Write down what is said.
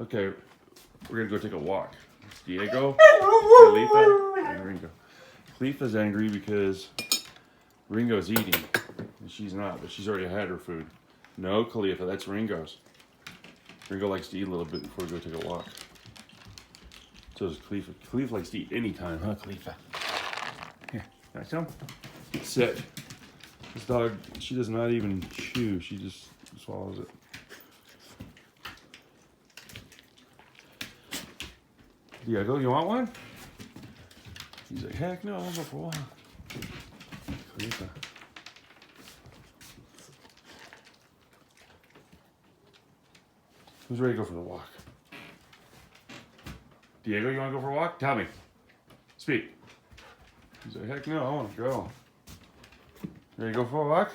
Okay, we're gonna go take a walk. Diego, Khalifa, and Ringo. Khalifa's angry because Ringo's eating, and she's not, but she's already had her food. No, Khalifa, that's Ringo's. Ringo likes to eat a little bit before we go take a walk. So does Khalifa. Khalifa likes to eat anytime, huh, Khalifa? Here, can I come? Sit. This dog, she does not even chew. She just swallows it. Diego, you want one? He's like, heck no, I'll go for a walk. Khalifa. Who's ready to go for the walk? Diego, you want to go for a walk? Tell me. Speak. He's like, heck no, I want to go. Ready to go for a walk?